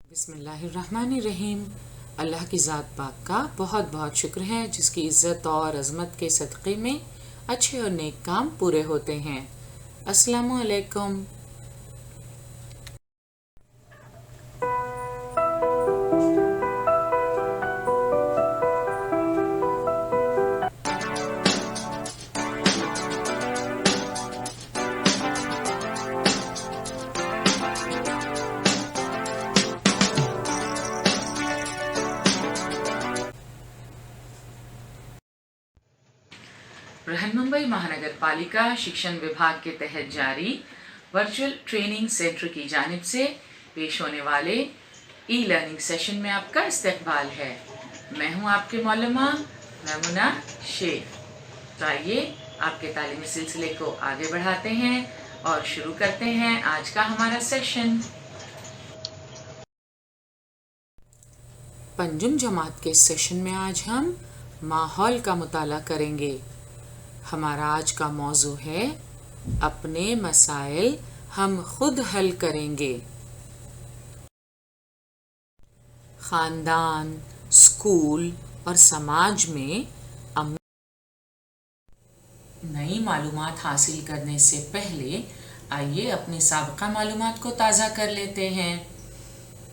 बिस्मिल्लाहिर्रहमानिर्रहीम। अल्लाह की ज़ात पाक का बहुत बहुत शुक्र है जिसकी इज़्ज़त और अज़मत के सदक़े में अच्छे और नेक काम पूरे होते हैं। अस्सलामु अलैकुम। बृहन्मुंबई महानगर पालिका शिक्षण विभाग के तहत जारी वर्चुअल ट्रेनिंग सेंटर की जानिब से पेश होने वाले ई लर्निंग सेशन में आपका इस्तकबाल है। मैं हूं आपके मौलमा मैमुना शेख। तो आइए आपके तालीमी सिलसिले को आगे बढ़ाते हैं और शुरू करते हैं आज का हमारा सेशन। पंजुम जमात के सेशन में आज हम माहौल का मुताला करेंगे। हमारा आज का मौजू है अपने मसाइल हम खुद हल करेंगे। खानदान, स्कूल और समाज में नई मालूमात हासिल करने से पहले आइए अपनी साबिक़ा मालूमात को ताज़ा कर लेते हैं।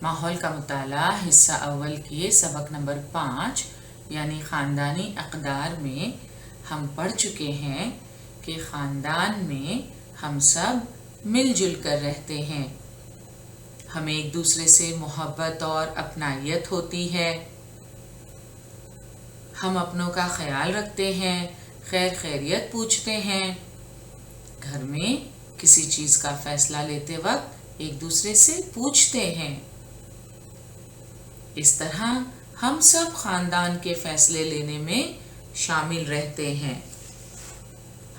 माहौल का मुताला हिस्सा अव्वल के सबक नंबर 5 यानी ख़ानदानी अक़दार में हम पढ़ चुके हैं कि ख़ानदान में हम सब मिलजुल कर रहते हैं। हमें एक दूसरे से मोहब्बत और अपनायत होती है। हम अपनों का ख्याल रखते हैं, खैर खैरियत पूछते हैं। घर में किसी चीज़ का फैसला लेते वक्त एक दूसरे से पूछते हैं। इस तरह हम सब ख़ानदान के फैसले लेने में शामिल रहते हैं।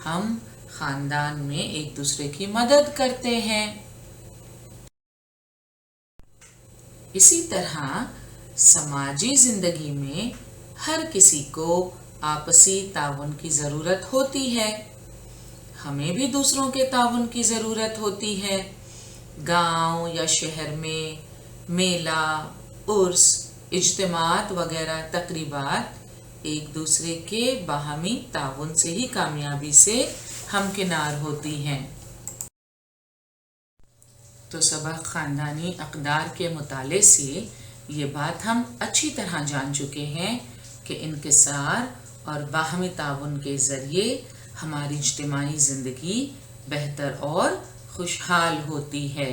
हम ख़ानदान में एक दूसरे की मदद करते हैं। इसी तरह समाजी ज़िंदगी में हर किसी को आपसी ताउन की ज़रूरत होती है। हमें भी दूसरों के ताउन की ज़रूरत होती है। गांव या शहर में मेला, उर्स, इज्तिमात वगैरह तकरीबात एक दूसरे के बाहमी ताउन से ही कामयाबी से हमकिनार होती हैं। तो सबक ख़ानदानी अक़दार के मुताले से ये बात हम अच्छी तरह जान चुके हैं कि इनकिसार और बाहमी ताउन के ज़रिए हमारी इज्तिमाई ज़िंदगी बेहतर और खुशहाल होती है।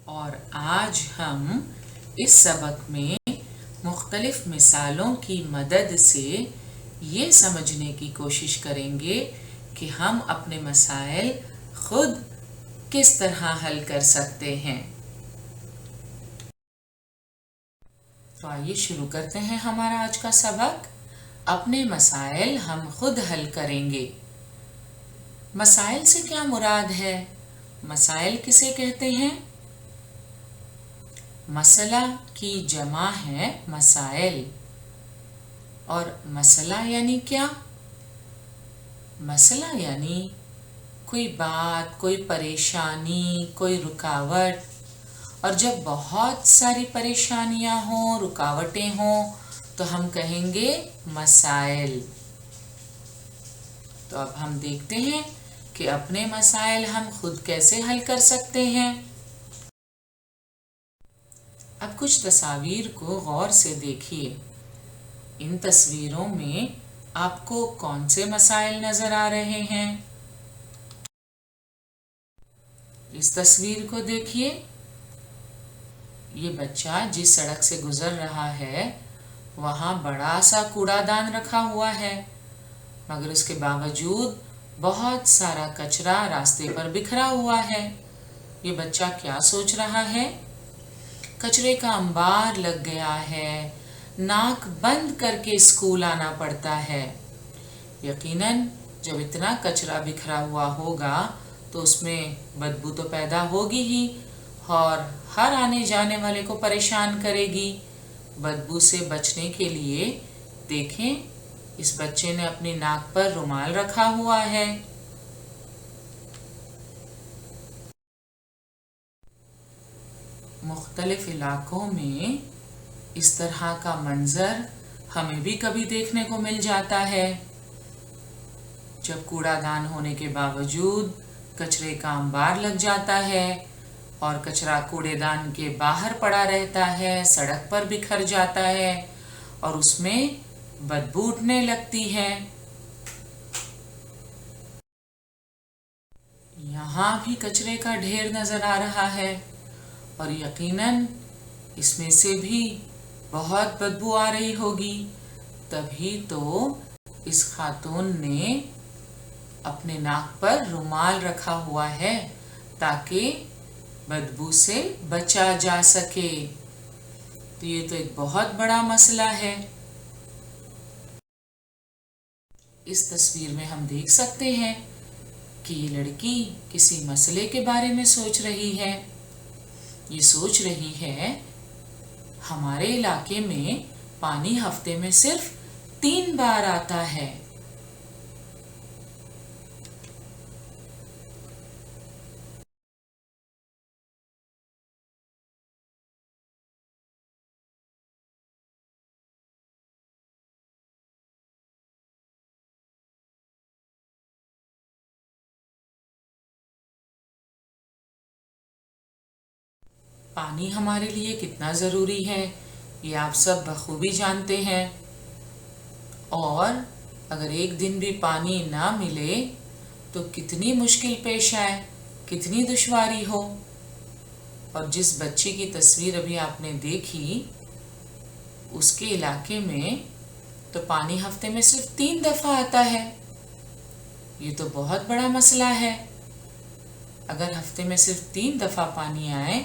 और आज हम इस सबक में मुख्तलिफ मिसालों की मदद से ये समझने की कोशिश करेंगे कि हम अपने मसाइल खुद किस तरह हल कर सकते हैं। तो आइए शुरू करते हैं हमारा आज का सबक। अपने मसाइल हम खुद हल करेंगे। मसाइल से क्या मुराद है? मसाइल किसे कहते हैं? मसला की जमा है मसाइल। और मसला यानी क्या? मसला यानी कोई बात, कोई परेशानी, कोई रुकावट। और जब बहुत सारी परेशानियां हों, रुकावटें हों तो हम कहेंगे मसाइल। तो अब हम देखते हैं कि अपने मसाइल हम खुद कैसे हल कर सकते हैं। अब कुछ तस्वीर को गौर से देखिए। इन तस्वीरों में आपको कौन से मसाइल नजर आ रहे हैं? इस तस्वीर को देखिए। ये बच्चा जिस सड़क से गुजर रहा है वहाँ बड़ा सा कूड़ादान रखा हुआ है, मगर उसके बावजूद बहुत सारा कचरा रास्ते पर बिखरा हुआ है। ये बच्चा क्या सोच रहा है? कचरे का अंबार लग गया है, नाक बंद करके स्कूल आना पड़ता है। यकीनन जब इतना कचरा बिखरा हुआ होगा तो उसमें बदबू तो पैदा होगी ही और हर आने जाने वाले को परेशान करेगी। बदबू से बचने के लिए देखें, इस बच्चे ने अपनी नाक पर रुमाल रखा हुआ है। मुख्तलिफ इलाकों में इस तरह का मंजर हमें भी कभी देखने को मिल जाता है, जब कूड़ादान होने के बावजूद कचरे का अंबार लग जाता है और कचरा कूड़ेदान के बाहर पड़ा रहता है, सड़क पर बिखर जाता है और उसमें बदबू उठने लगती है। यहाँ भी कचरे का ढेर नजर आ रहा है और यकीनन इसमें से भी बहुत बदबू आ रही होगी, तभी तो इस खातून ने अपने नाक पर रुमाल रखा हुआ है ताकि बदबू से बचा जा सके। तो ये तो एक बहुत बड़ा मसला है। इस तस्वीर में हम देख सकते हैं कि ये लड़की किसी मसले के बारे में सोच रही है। ये सोच रही है हमारे इलाके में पानी हफ्ते में सिर्फ 3 बार आता है। पानी हमारे लिए कितना ज़रूरी है ये आप सब बखूबी जानते हैं, और अगर एक दिन भी पानी ना मिले तो कितनी मुश्किल पेश आए, कितनी दुश्वारी हो। और जिस बच्चे की तस्वीर अभी आपने देखी, उसके इलाके में तो पानी हफ्ते में सिर्फ 3 दफ़ा आता है। ये तो बहुत बड़ा मसला है। अगर हफ्ते में सिर्फ 3 दफ़ा पानी आए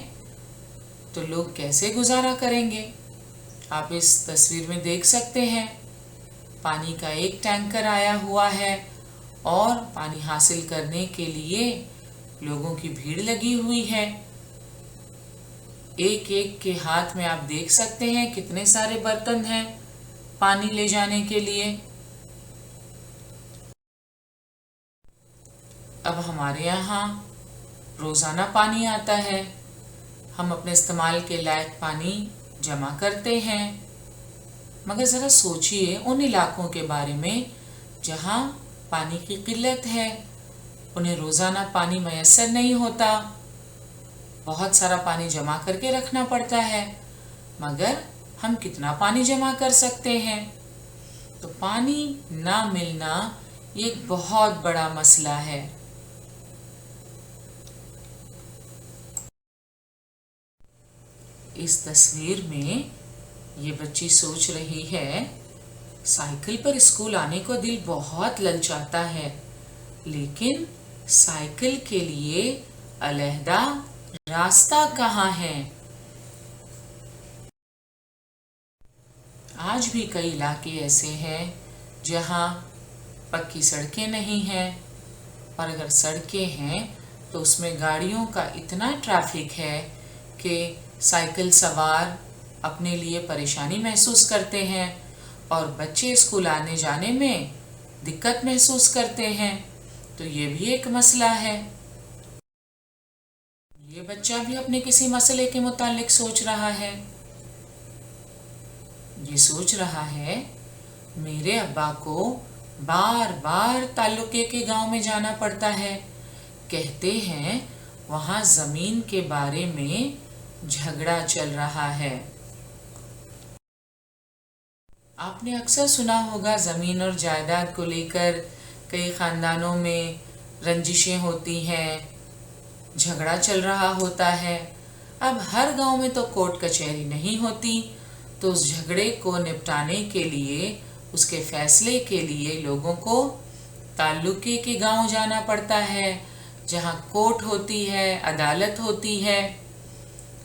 तो लोग कैसे गुजारा करेंगे। आप इस तस्वीर में देख सकते हैं पानी का एक टैंकर आया हुआ है और पानी हासिल करने के लिए लोगों की भीड़ लगी हुई है। एक एक के हाथ में आप देख सकते हैं कितने सारे बर्तन हैं पानी ले जाने के लिए। अब हमारे यहाँ रोज़ाना पानी आता है, हम अपने इस्तेमाल के लायक पानी जमा करते हैं, मगर ज़रा सोचिए उन इलाकों के बारे में जहाँ पानी की किल्लत है, उन्हें रोज़ाना पानी मैसर नहीं होता, बहुत सारा पानी जमा करके रखना पड़ता है, मगर हम कितना पानी जमा कर सकते हैं। तो पानी ना मिलना ये एक बहुत बड़ा मसला है। इस तस्वीर में ये बच्ची सोच रही है साइकिल पर स्कूल आने को दिल बहुत ललचाता है, लेकिन साइकिल के लिए अलहदा रास्ता कहाँ है। आज भी कई इलाके ऐसे हैं जहाँ पक्की सड़कें नहीं हैं, और अगर सड़कें हैं तो उसमें गाड़ियों का इतना ट्रैफिक है कि साइकिल सवार अपने लिए परेशानी महसूस करते हैं और बच्चे स्कूल आने जाने में दिक्कत महसूस करते हैं। तो ये भी एक मसला है। ये बच्चा भी अपने किसी मसले के मुतालिक सोच रहा है। ये सोच रहा है मेरे अब्बा को बार बार ताल्लुके के गांव में जाना पड़ता है, कहते हैं वहां जमीन के बारे में झगड़ा चल रहा है। आपने अक्सर सुना होगा जमीन और जायदाद को लेकर कई खानदानों में रंजिशें होती हैं, झगड़ा चल रहा होता है। अब हर गांव में तो कोर्ट कचहरी नहीं होती, तो उस झगड़े को निपटाने के लिए, उसके फैसले के लिए लोगों को ताल्लुके के गांव जाना पड़ता है, जहां कोर्ट होती है, अदालत होती है,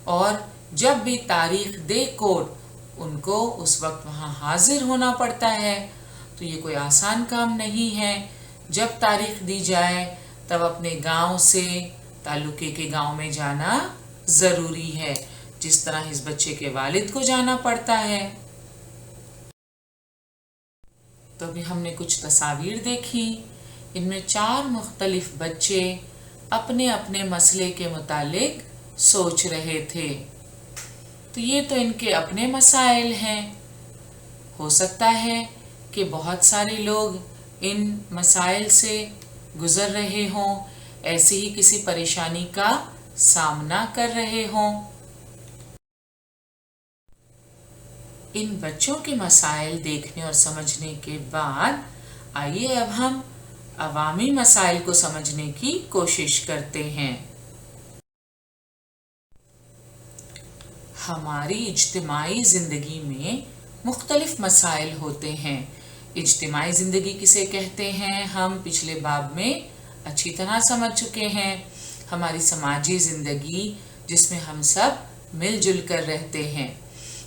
और जब भी तारीख दे कोर्ट उनको उस वक्त वहां हाजिर होना पड़ता है। तो ये कोई आसान काम नहीं है। जब तारीख दी जाए तब अपने गांव से ताल्लुके के गांव में जाना ज़रूरी है, जिस तरह इस बच्चे के वालिद को जाना पड़ता है। तो अभी हमने कुछ तस्वीर देखी, इनमें 4 मुख्तलिफ बच्चे अपने अपने मसले के मुतालिक सोच रहे थे। तो ये तो इनके अपने मसाइल हैं। हो सकता है कि बहुत सारे लोग इन मसाइल से गुजर रहे हों, ऐसी ही किसी परेशानी का सामना कर रहे हों। इन बच्चों के मसाइल देखने और समझने के बाद आइए अब हम अवामी मसाइल को समझने की कोशिश करते हैं। हमारी इज्तिमाई ज़िंदगी में मुख्तलिफ मसाइल होते हैं। इज्तिमाई ज़िंदगी किसे कहते हैं हम पिछले बाब में अच्छी तरह समझ चुके हैं। हमारी समाजी ज़िंदगी जिसमें हम सब मिलजुल कर रहते हैं।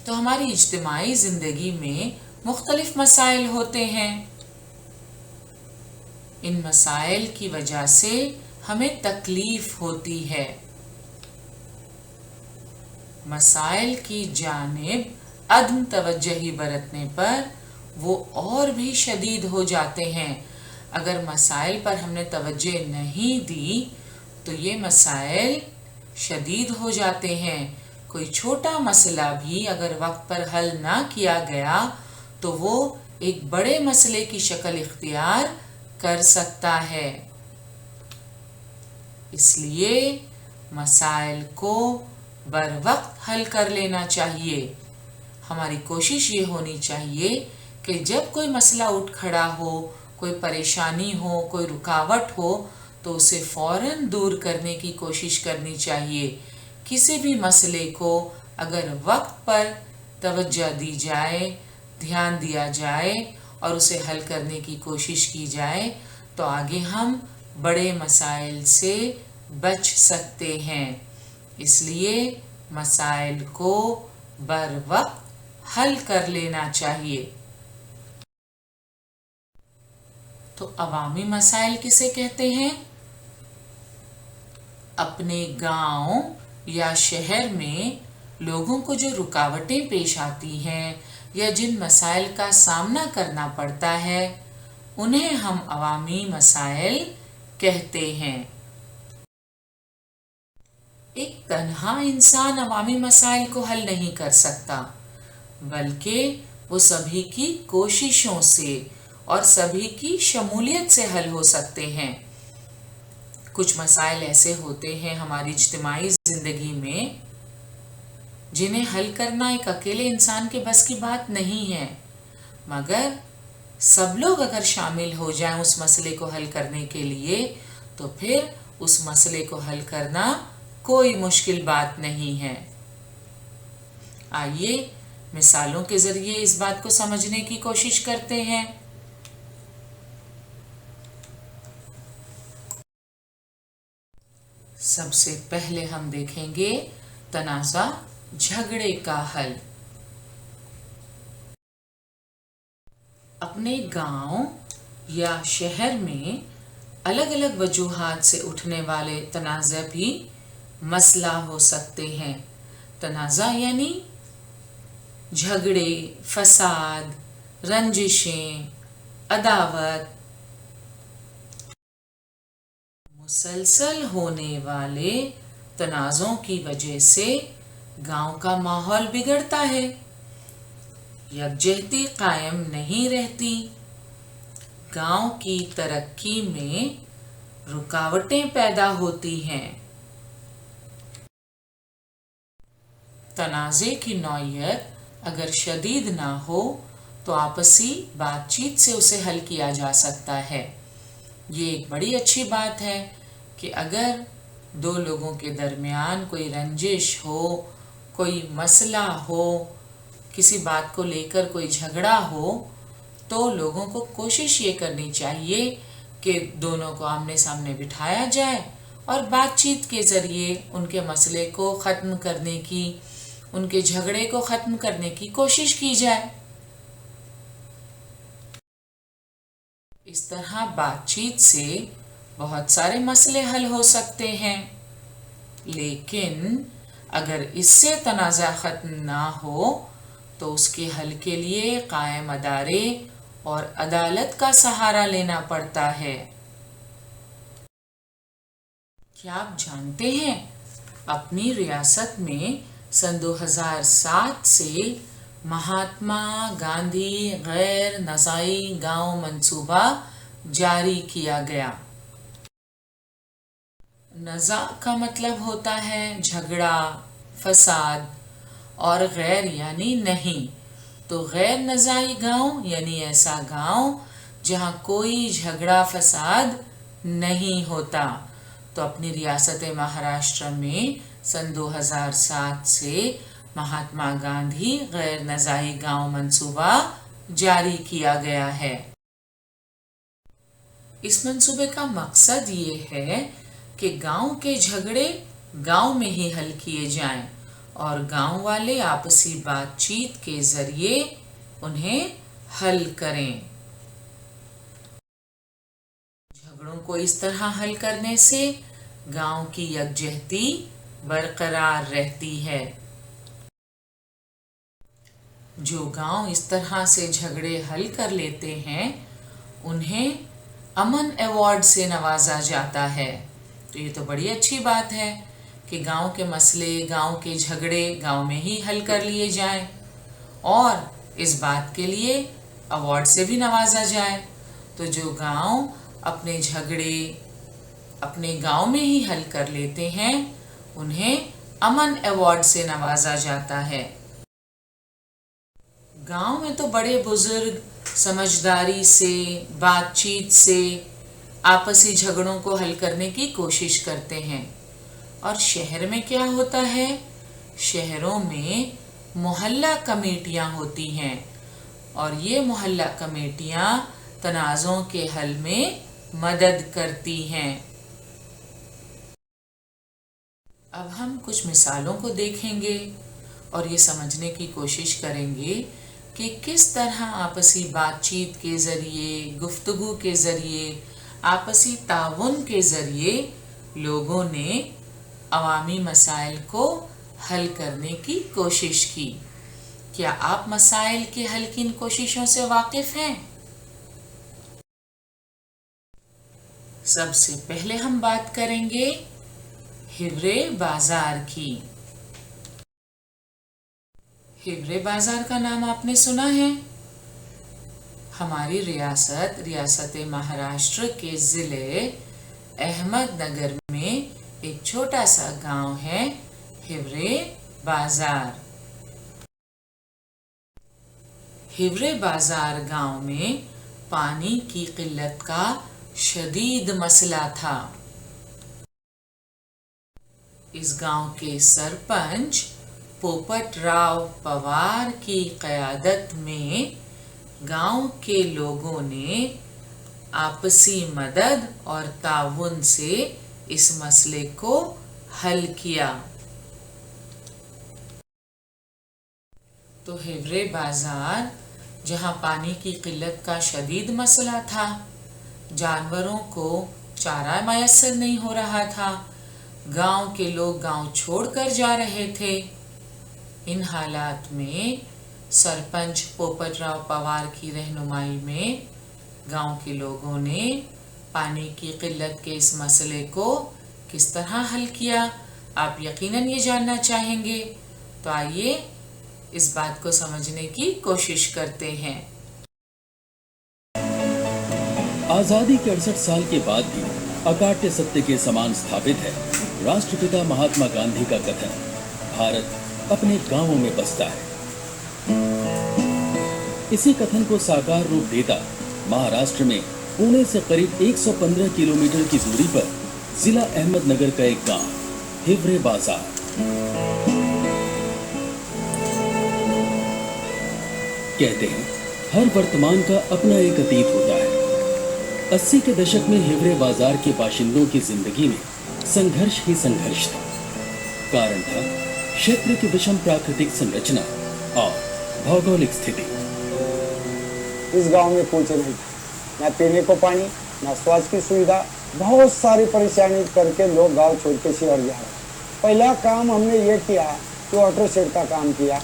तो हमारी इज्तिमाई ज़िंदगी में मुख्तलिफ मसाइल होते हैं। इन मसाइल की वजह से हमें तकलीफ होती है। मसाइल की जानिब अदम तवज्जुही बरतने पर वो और भी शदीद हो जाते हैं। अगर मसाइल पर हमने तवज्जो नहीं दी तो ये मसाइल शदीद हो जाते हैं। कोई छोटा मसला भी अगर वक्त पर हल ना किया गया तो वो एक बड़े मसले की शक्ल इख्तियार कर सकता है। इसलिए मसाइल को बर वक्त हल कर लेना चाहिए। हमारी कोशिश ये होनी चाहिए कि जब कोई मसला उठ खड़ा हो, कोई परेशानी हो, कोई रुकावट हो तो उसे फ़ौरन दूर करने की कोशिश करनी चाहिए। किसी भी मसले को अगर वक्त पर तवज्जो दी जाए, ध्यान दिया जाए और उसे हल करने की कोशिश की जाए तो आगे हम बड़े मसाइल से बच सकते हैं। इसलिए मसाइल को बर वक्त हल कर लेना चाहिए। तो अवामी मसाइल किसे कहते हैं? अपने गांव या शहर में लोगों को जो रुकावटें पेश आती हैं या जिन मसाइल का सामना करना पड़ता है उन्हें हम अवामी मसाइल कहते हैं। एक तन्हा इंसान अवामी मसाइल को हल नहीं कर सकता, बल्कि वो सभी की कोशिशों से और सभी की शमूलियत से हल हो सकते हैं। कुछ मसाइल ऐसे होते हैं हमारी इज्तिमाई ज़िंदगी में जिन्हें हल करना एक अकेले इंसान के बस की बात नहीं है, मगर सब लोग अगर शामिल हो जाएं उस मसले को हल करने के लिए तो फिर उस मसले को हल करना कोई मुश्किल बात नहीं है। आइए मिसालों के ज़रिए इस बात को समझने की कोशिश करते हैं। सबसे पहले हम देखेंगे तनाज़ा झगड़े का हल। अपने गांव या शहर में अलग अलग वजूहात से उठने वाले तनाज़ा भी मसला हो सकते हैं। तनाज़ा यानी झगड़े, फसाद, रंजिशें, अदावत। मुसलसल होने वाले तनाज़ों की वजह से गांव का माहौल बिगड़ता है, यकजहती कायम नहीं रहती, गांव की तरक्की में रुकावटें पैदा होती हैं। तनाज़े की नौइयत अगर शदीद ना हो तो आपसी बातचीत से उसे हल किया जा सकता है। ये एक बड़ी अच्छी बात है कि अगर दो लोगों के दरमियान कोई रंजिश हो, कोई मसला हो, किसी बात को लेकर कोई झगड़ा हो तो लोगों को कोशिश ये करनी चाहिए कि दोनों को आमने सामने बिठाया जाए और बातचीत के ज़रिए उनके मसले को ख़त्म करने की, उनके झगड़े को ख़त्म करने की कोशिश की जाए। इस तरह बातचीत से बहुत सारे मसले हल हो सकते हैं, लेकिन अगर इससे तनाज़ा ख़त्म ना हो तो उसके हल के लिए कायम अदारे और अदालत का सहारा लेना पड़ता है। क्या आप जानते हैं अपनी रियासत में सन 2007 से महात्मा गांधी गैर नज़ाई गांव मंसूबा जारी किया गया। नज़ा का मतलब होता है झगड़ा, फसाद, और गैर यानी नहीं। तो गैर नज़ाई गांव यानी ऐसा गांव जहां कोई झगड़ा फसाद नहीं होता। तो अपनी रियासत महाराष्ट्र में सन 2007 से महात्मा गांधी गैर नज़ाई गांव मंसूबा जारी किया गया है। इस मंसूबे का मकसद ये है कि गांव के झगड़े गांव में ही हल किए जाएं और गांव वाले आपसी बातचीत के जरिए उन्हें हल करें। झगड़ों को इस तरह हल करने से गांव की यकजहती बरकरार रहती है। जो गांव इस तरह से झगड़े हल कर लेते हैं उन्हें अमन अवार्ड से नवाजा जाता है। तो ये तो बड़ी अच्छी बात है कि गांव के मसले, गांव के झगड़े गांव में ही हल कर लिए जाएं और इस बात के लिए अवार्ड से भी नवाजा जाए। तो जो गांव अपने झगड़े अपने गांव में ही हल कर लेते हैं उन्हें अमन अवार्ड से नवाजा जाता है। गांव में तो बड़े बुजुर्ग समझदारी से, बातचीत से आपसी झगड़ों को हल करने की कोशिश करते हैं। और शहर में क्या होता है? शहरों में मोहल्ला कमेटियां होती हैं और ये मोहल्ला कमेटियां तनाज़ों के हल में मदद करती हैं। अब हम कुछ मिसालों को देखेंगे और ये समझने की कोशिश करेंगे कि किस तरह आपसी बातचीत के ज़रिए, गुफ्तगू के ज़रिए, आपसी ताउन के ज़रिए लोगों ने अवामी मसाइल को हल करने की कोशिश की। क्या आप मसाइल के हल की इन कोशिशों से वाकिफ हैं? सबसे पहले हम बात करेंगे हिवरे बाजार की। हिवरे बाजार का नाम आपने सुना है? हमारी रियासत महाराष्ट्र के ज़िले अहमदनगर में एक छोटा सा गांव है हिवरे बाजार। हिवरे बाजार गांव में पानी की किल्लत का शदीद मसला था। इस गांव के सरपंच पोपटराव पवार की क़यादत में गांव के लोगों ने आपसी मदद और ताउन से इस मसले को हल किया। तो हिवरे बाजार जहां पानी की किल्लत का शदीद मसला था, जानवरों को चारा मयस्सर नहीं हो रहा था, गांव के लोग गांव छोड़कर जा रहे थे। इन हालात में सरपंच पोपटराव पवार की रहनुमाई में गांव के लोगों ने पानी की किल्लत के इस मसले को किस तरह हल किया, आप यकीनन ये जानना चाहेंगे। तो आइए इस बात को समझने की कोशिश करते हैं। आजादी के 68 साल के बाद भी अकाट्य सत्य के समान स्थापित है राष्ट्रपिता महात्मा गांधी का कथन, भारत अपने गांवों में बसता है। इसी कथन को साकार रूप देता महाराष्ट्र में पुणे से करीब 115 किलोमीटर की दूरी पर जिला अहमदनगर का एक गांव हिवरे बाजार। कहते हैं हर वर्तमान का अपना एक अतीत होता है। 80 के दशक में हिवरे बाजार के बाशिंदों की जिंदगी में संघर्ष ही संघर्ष था। कारण था क्षेत्र की विषम प्राकृतिक संरचना और भौगोलिक स्थिति। इस गांव में कुछ नहीं था, न पीने को पानी, न स्वास्थ्य की सुविधा। बहुत सारी परेशानी करके लोग गांव छोड़ के शहर जा रहे। पहला काम हमने ये किया कि वाटर शेड का काम किया।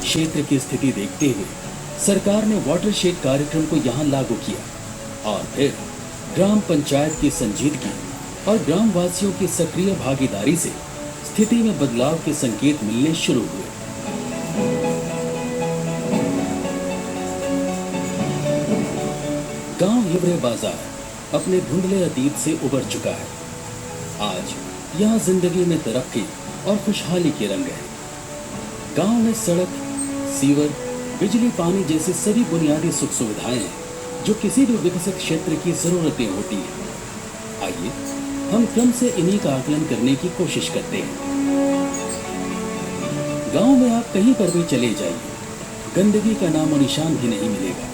क्षेत्र की स्थिति देखते हुए सरकार ने वाटर शेड कार्यक्रम को यहाँ लागू किया और फिर ग्राम पंचायत की संजीदगी और ग्रामवासियों की सक्रिय भागीदारी से स्थिति में बदलाव के संकेत मिलने शुरू हुए। गांव हिवरे बाजार अपने धुंधले अतीत से उबर चुका है। आज यहाँ जिंदगी में तरक्की और खुशहाली के रंग हैं। गांव में सड़क, सीवर, बिजली, पानी जैसी सभी बुनियादी सुख सुविधाएं हैं जो किसी भी विकसित क्षेत्र की जरूरतें होती हैं। आइए हम क्रम से इन्हीं का आकलन करने की कोशिश करते हैं। गांव में आप कहीं पर भी चले जाइए, गंदगी का नामो निशान भी नहीं मिलेगा।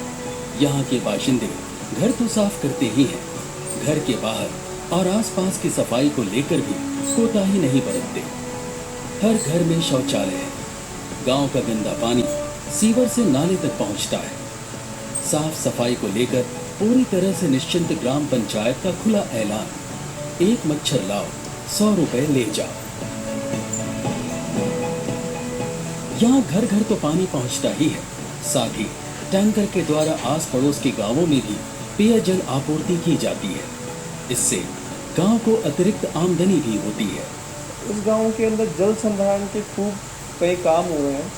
यहाँ के बाशिंदे घर तो साफ करते ही हैं, घर के बाहर और आसपास की सफाई को लेकर भी कोताही नहीं बरतते। हर घर में शौचालय है। गांव का गंदा पानी सीवर से नाले तक पहुंचता है। साफ सफाई को लेकर पूरी तरह से निश्चिंत ग्राम पंचायत का खुला ऐलान, एक मच्छर लाओ 100 रुपए ले जाओ। यहाँ घर घर तो पानी पहुंचता ही है, साथ ही टैंकर के द्वारा आस पड़ोस के गांवों में भी पेयजल आपूर्ति की जाती है। इससे गांव को अतिरिक्त आमदनी भी होती है। इस गांव के अंदर जल संधारण के खूब कई काम हुए हैं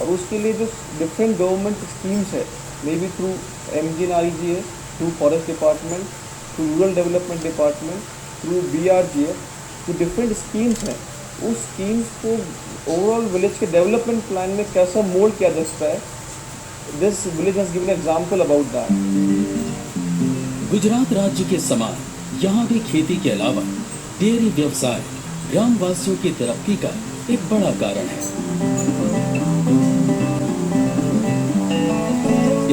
और उसके लिए जो डिफरेंट गवर्नमेंट स्कीम्स है, may be through MGNREGA, through forest department, through rural development department, through BRGF, जो डिफरेंट स्कीम्स हैं, उस स्कीम्स को ओवरऑल विलेज के डेवलपमेंट प्लान में कैसा मोल्ड किया जा सकता है, this village has given example about that. Gujarat राज्य के समान यहाँ भी खेती के अलावा डेयरी व्यवसाय ग्रामवासियों की तरक्की का एक बड़ा कारण है।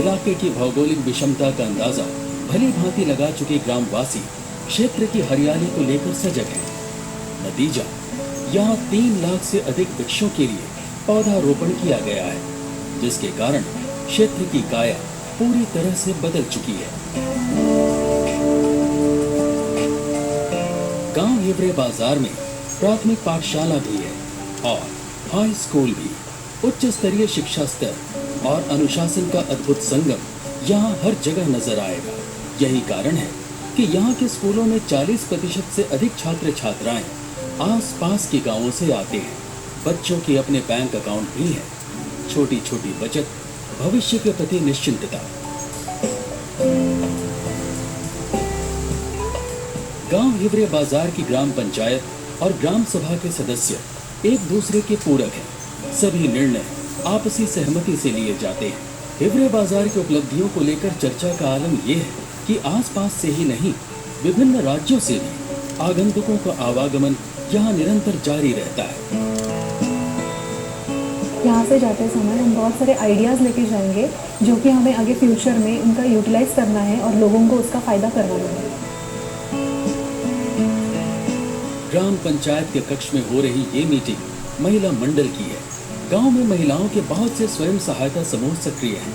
इलाके की भौगोलिक विषमता का अंदाजा भली भांति लगा चुके ग्रामवासी क्षेत्र की हरियाली को लेकर सजग हैं। नतीजा, यहाँ 3 लाख से अधिक वृक्षों के लिए पौधारोपण किया गया है, जिसके कारण क्षेत्र की काया पूरी तरह से बदल चुकी है। गांव हिवरे बाजार में प्राथमिक पाठशाला भी है और हाई स्कूल भी। उच्च स्तरीय शिक्षा स्तर और अनुशासन का अद्भुत संगम यहाँ हर जगह नजर आएगा। यही कारण है कि यहाँ के स्कूलों में 40% से अधिक छात्र छात्राएं आस-पास के गांवों से आते हैं। बच्चों के अपने बैंक अकाउंट भी हैं। छोटी छोटी बचत, भविष्य के प्रति निश्चिंतता। गांव हिवरे बाजार की ग्राम पंचायत और ग्राम सभा के सदस्य एक दूसरे के पूरक हैं। सभी निर्णय आपसी सहमति से लिए जाते हैं। हिवरे बाजार की उपलब्धियों को लेकर चर्चा का आलम यह है कि आसपास से ही नहीं, विभिन्न राज्यों से भी आगंतुकों का आवागमन यहाँ निरंतर जारी रहता है। यहाँ से जाते समय हम बहुत सारे आइडियाज़ लेके जाएंगे जो कि हमें आगे फ्यूचर में उनका यूटिलाइज करना है और लोगों को उसका फ़ायदा करवाना है। ग्राम पंचायत के कक्ष में हो रही ये मीटिंग महिला मंडल की है। गांव में महिलाओं के बहुत से स्वयं सहायता समूह सक्रिय हैं,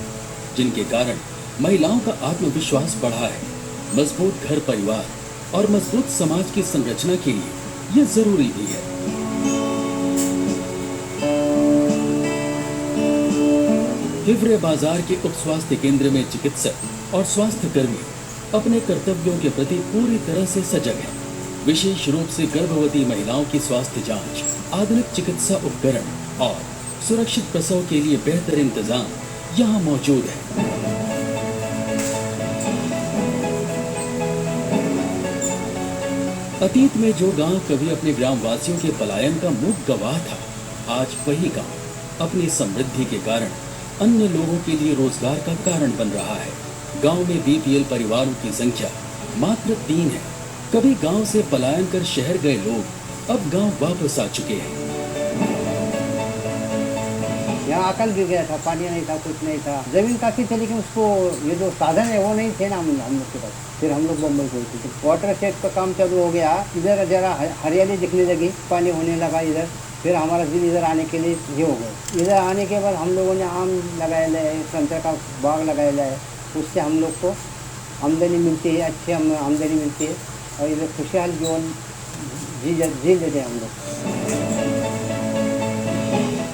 जिनके कारण महिलाओं का आत्मविश्वास बढ़ा है। मजबूत घर परिवार और मजबूत समाज की संरचना के लिए ये जरूरी भी है। हिवरे बाजार के उप स्वास्थ्य केंद्र में चिकित्सक और स्वास्थ्य कर्मी अपने कर्तव्यों के प्रति पूरी तरह से सजग हैं। विशेष रूप से गर्भवती महिलाओं की स्वास्थ्य जांच, आधुनिक चिकित्सा उपकरण और सुरक्षित प्रसव के लिए बेहतर इंतजाम यहाँ मौजूद है। अतीत में जो गांव कभी अपने ग्रामवासियों के पलायन का मूक गवाह था, आज वही गांव अपनी समृद्धि के कारण अन्य लोगों के लिए रोजगार का कारण बन रहा है। गांव में BPL परिवारों की संख्या मात्र 3 है। कभी गांव से पलायन कर शहर गए लोग अब गांव वापस आ चुके हैं। यहाँ अकल भी गया था, पानी नहीं था, कुछ नहीं था, जमीन काफी थी, लेकिन उसको ये जो साधन है वो नहीं थे ना हम लोग के पास। फिर हम लोग बम्बई गए थे, वाटर शेड का काम चालू हो गया। इधर जरा हरियाली दिखने लगी, पानी होने लगा इधर। फिर हमारा दिल इधर आने के लिए ये हो गए। इधर आने के बाद हम लोगों ने आम लगाया है, संतरा का बाग लगाया है, उससे हम लोग को आमदनी मिलती है, अच्छी आमदनी मिलती है और इधर खुशहाल जीवन जी लेते हैं हम लोग।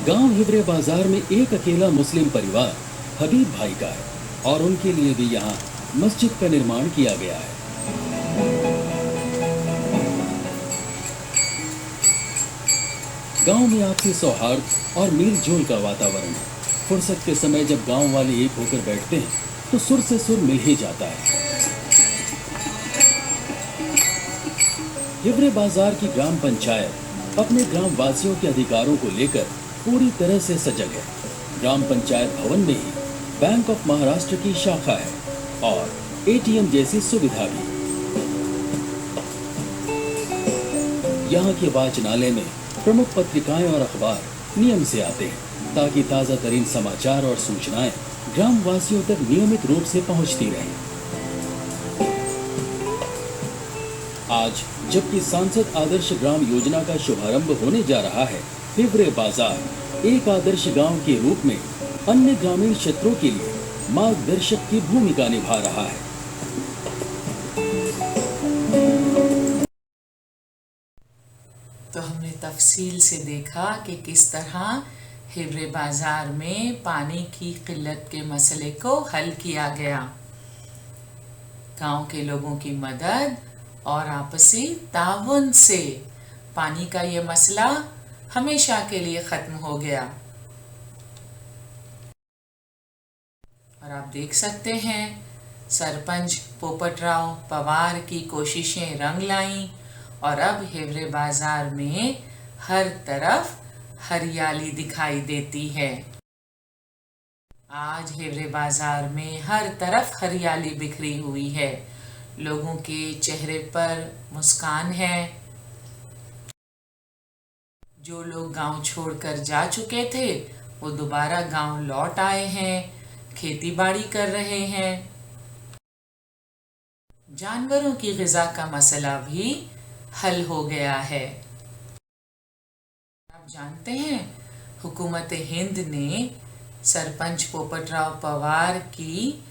गांव हिवरे बाजार में एक अकेला मुस्लिम परिवार हबीब भाई का है और उनके लिए भी यहाँ मस्जिद का निर्माण किया गया है। गांव में आपसी सौहार्द और मेल जोल का वातावरण है। फुर्सत के समय जब गांव वाले एक होकर बैठते हैं तो सुर से सुर मिल ही जाता है। हिवरे बाजार की ग्राम पंचायत अपने ग्राम वासियों के अधिकारों को लेकर पूरी तरह से सजग है। ग्राम पंचायत भवन में ही बैंक ऑफ महाराष्ट्र की शाखा है और एटीएम जैसी सुविधा भी। यहाँ के वाचनालय में प्रमुख पत्रिकाएं और अखबार नियम से आते हैं ताकि ताजा तरीन समाचार और सूचनाएं ग्राम वासियों तक नियमित रूप से पहुंचती रहें। आज जबकि सांसद आदर्श ग्राम योजना का शुभारंभ होने जा रहा है, हिवरे बाजार एक आदर्श गांव के रूप में अन्य ग्रामीण क्षेत्रों के लिए मार्गदर्शक की भूमिका निभा रहा है। तो हमने तफसील से देखा कि किस तरह हिवरे बाजार में पानी की किल्लत के मसले को हल किया गया। गांव के लोगों की मदद और आपसी ताउन से पानी का ये मसला हमेशा के लिए खत्म हो गया। और आप देख सकते हैं सरपंच पोपटराव पवार की कोशिशें रंग लाईं और अब हिवरे बाजार में हर तरफ हरियाली दिखाई देती है। आज हिवरे बाजार में हर तरफ हरियाली बिखरी हुई है। लोगों के चेहरे पर मुस्कान है। जो लोग गांव छोड़कर जा चुके थे वो दोबारा गांव लौट आए हैं, खेती बाड़ी कर रहे हैं। जानवरों की ग़िज़ा का मसला भी हल हो गया है। आप जानते हैं हुकूमत हिंद ने सरपंच पोपटराव पवार की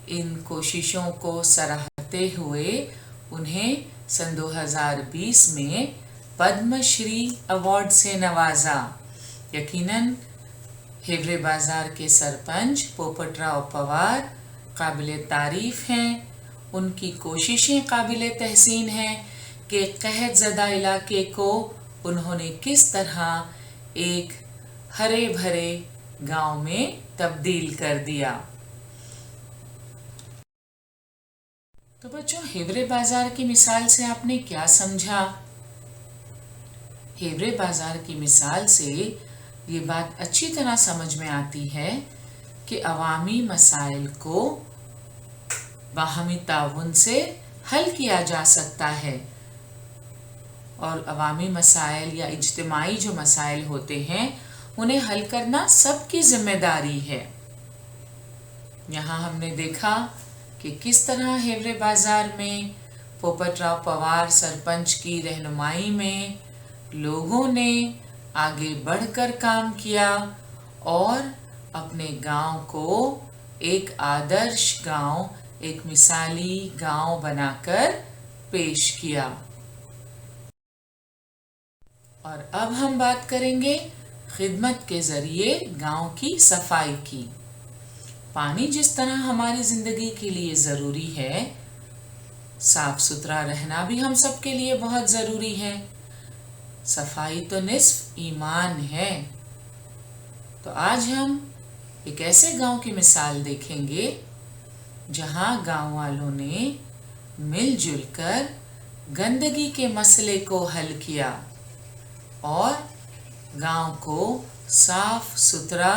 इन कोशिशों को सराहते हुए उन्हें सन 2020 में पद्मश्री अवार्ड से नवाजा। यकीनन हिवरे बाजार के सरपंच पोपटराव पवार काबिले तारीफ हैं। उनकी कोशिशें काबिले तहसीन हैं कि कहत ज़दा इलाके को उन्होंने किस तरह एक हरे भरे गांव में तब्दील कर दिया। तो बच्चों, हिवरे बाजार की मिसाल से आपने क्या समझा? हिवरे बाजार की मिसाल से ये बात अच्छी तरह समझ में आती है कि अवामी मसाइल को बाहमी ताउन से हल किया जा सकता है और अवामी मसाइल या इज्तिमाई जो मसाइल होते हैं उन्हें हल करना सबकी जिम्मेदारी है। यहाँ हमने देखा कि किस तरह हिवरे बाजार में पोपटराव पवार सरपंच की रहनुमाई में लोगों ने आगे बढ़कर काम किया और अपने गांव को एक आदर्श गांव, एक मिसाली गांव बनाकर पेश किया। और अब हम बात करेंगे खिदमत के जरिए गांव की सफाई की। पानी जिस तरह हमारी जिंदगी के लिए ज़रूरी है, साफ सुथरा रहना भी हम सब के लिए बहुत ज़रूरी है। सफाई तो निस्फ ईमान है। तो आज हम एक ऐसे गांव की मिसाल देखेंगे जहां गांव वालों ने मिलजुल कर गंदगी के मसले को हल किया और गांव को साफ सुथरा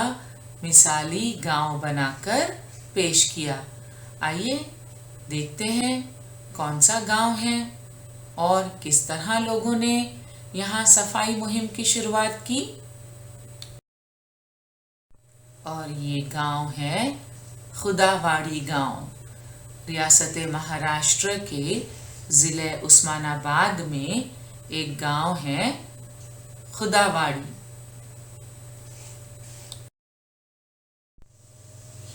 मिसाली गांव बनाकर पेश किया। आइए देखते हैं कौन सा गांव है और किस तरह लोगों ने यहाँ सफाई मुहिम की शुरुआत की। और ये गांव है खुदावाड़ी गांव, रियासत महाराष्ट्र के ज़िले उस्मानाबाद में एक गांव है खुदावाड़ी।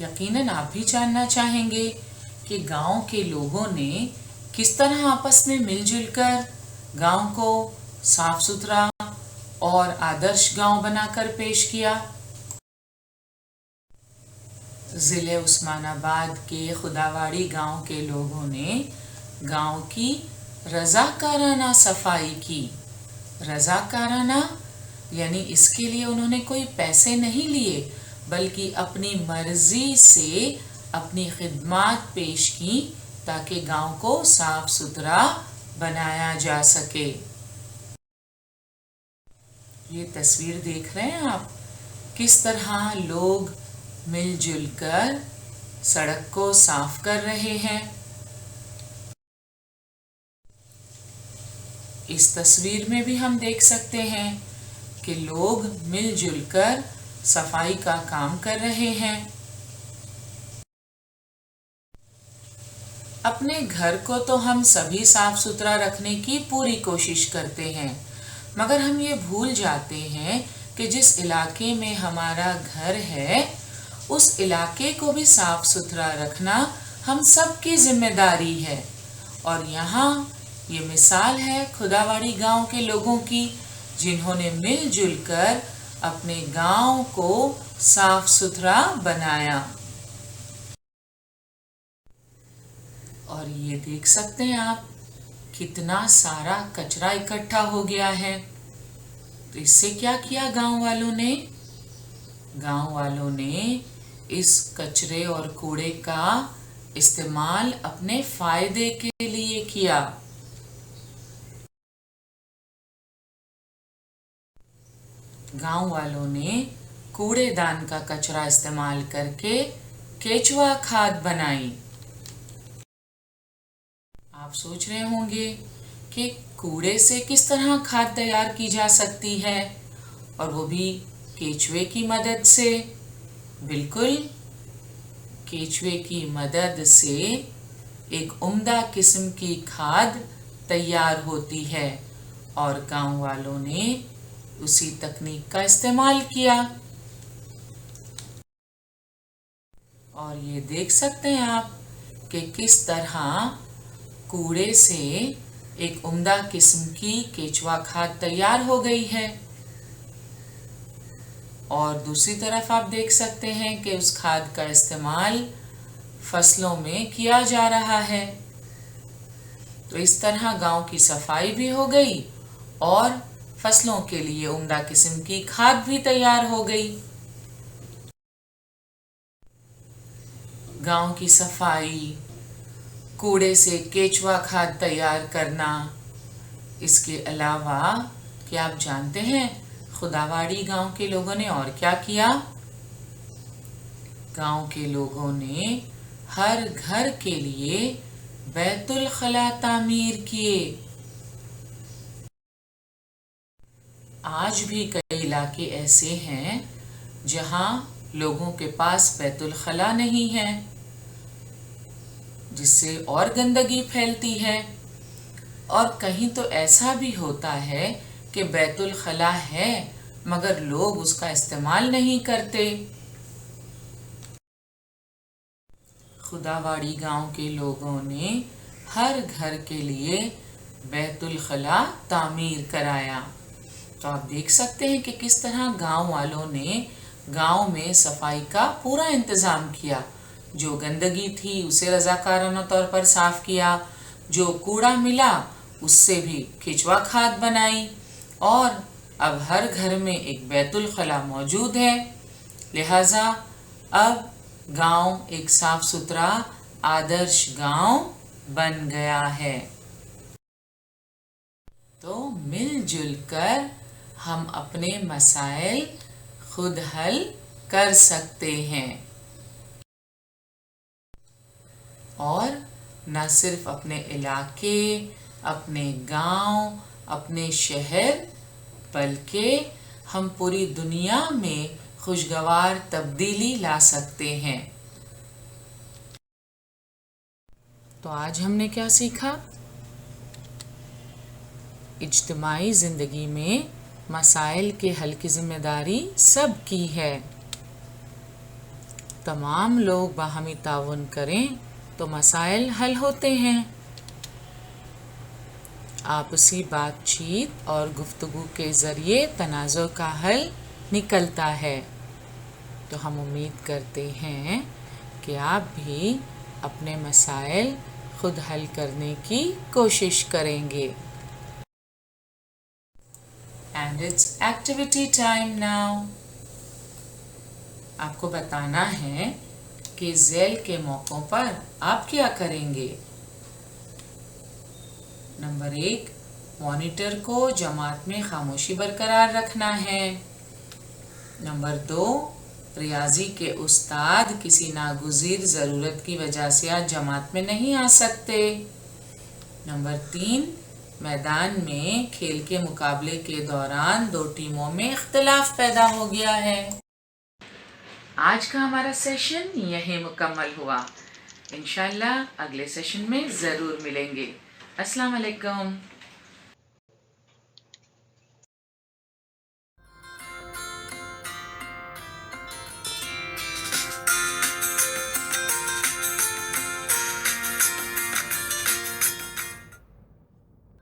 यकीनन आप भी जानना चाहेंगे कि गांव के लोगों ने किस तरह आपस में मिलजुल कर गांव को साफ सुथरा और आदर्श गांव बनाकर पेश किया। ज़िले उस्मानाबाद के खुदावाड़ी गांव के लोगों ने गांव की रज़ाकाराना सफाई की। रज़ाकाराना यानी इसके लिए उन्होंने कोई पैसे नहीं लिए, बल्कि अपनी मर्जी से अपनी खिदमत पेश की ताकि गांव को साफ सुथरा बनाया जा सके। ये तस्वीर देख रहे हैं आप, किस तरह लोग मिलजुल कर सड़क को साफ कर रहे हैं। इस तस्वीर में भी हम देख सकते हैं कि लोग मिलजुल कर सफाई का काम कर रहे हैं। अपने घर को तो हम सभी साफ सुथरा रखने की पूरी कोशिश करते हैं, मगर हम ये भूल जाते हैं कि जिस इलाके में हमारा घर है उस इलाके को भी साफ सुथरा रखना हम सबकी जिम्मेदारी है। और यहाँ ये मिसाल है खुदावाड़ी गांव के लोगों की, जिन्होंने मिलजुल कर अपने गांव को साफ सुथरा बनाया। और ये देख सकते हैं आप, कितना सारा कचरा इकट्ठा हो गया है। तो इससे क्या किया गांव वालों ने? गांव वालों ने इस कचरे और कूड़े का इस्तेमाल अपने फायदे के लिए किया। गांव वालों ने कूड़ेदान का कचरा इस्तेमाल करके केचुआ खाद बनाई। आप सोच रहे होंगे कि कूड़े से किस तरह खाद तैयार की जा सकती है, और वो भी केचुए की मदद से। बिल्कुल, केचुए की मदद से एक उम्दा किस्म की खाद तैयार होती है, और गांव वालों ने उसी तकनीक का इस्तेमाल किया। और ये देख सकते हैं आप कि किस तरह कूड़े से एक उम्दा किस्म की केचुआ खाद तैयार हो गई है। और दूसरी तरफ आप देख सकते हैं कि उस खाद का इस्तेमाल फसलों में किया जा रहा है। तो इस तरह गांव की सफाई भी हो गई और फसलों के लिए उम्दा किस्म की खाद भी तैयार हो गई। गांव की सफाई, कूड़े से केचुआ खाद तैयार करना, इसके अलावा क्या आप जानते हैं खुदावाड़ी गांव के लोगों ने और क्या किया? गांव के लोगों ने हर घर के लिए बैतुल खला तामीर किए। आज भी कई इलाके ऐसे हैं जहां लोगों के पास बैतुल खला नहीं है, जिससे और गंदगी फैलती है। और कहीं तो ऐसा भी होता है कि बैतुल खला है मगर लोग उसका इस्तेमाल नहीं करते। खुदावाड़ी गांव के लोगों ने हर घर के लिए बैतुल खला तामीर कराया। तो आप देख सकते हैं कि किस तरह गांव वालों ने गांव में सफाई का पूरा इंतजाम किया। जो गंदगी थी उसे रजाकाराना तौर पर साफ किया, जो कूड़ा मिला उससे भी केचुआ खाद बनाई, और अब हर घर में एक बैतुल खला मौजूद है। लिहाजा अब गांव एक साफ सुथरा आदर्श गांव बन गया है। तो मिलजुल कर हम अपने मसाइल खुद हल कर सकते हैं, और न सिर्फ अपने इलाके, अपने गांव, अपने शहर, बल्कि हम पूरी दुनिया में खुशगवार तब्दीली ला सकते हैं। तो आज हमने क्या सीखा? इज्तिमाई जिंदगी में मसाइल के हल की जिम्मेदारी सबकी है। तमाम लोग बाहमी ताउन करें तो मसाइल हल होते हैं। आपसी बातचीत और गुफ्तगू के ज़रिए तनाज़ुर का हल निकलता है। तो हम उम्मीद करते हैं कि आप भी अपने मसाइल खुद हल करने की कोशिश करेंगे। and it's activity time now. आपको बताना है कि ज़ैल के मौकों पर आप क्या करेंगे। नंबर 1, मॉनिटर को जमात में खामोशी बरकरार रखना है। नंबर 2, रियाजी के उस्ताद किसी नागुज़ीर ज़रूरत की वजह से आज जमात में नहीं आ सकते। नंबर 3, मैदान में खेल के मुकाबले के दौरान 2 टीमों में इख्तिलाफ पैदा हो गया है। आज का हमारा सेशन यहीं मुकम्मल हुआ। इंशाल्लाह अगले सेशन में ज़रूर मिलेंगे। अस्सलाम वालेकुम।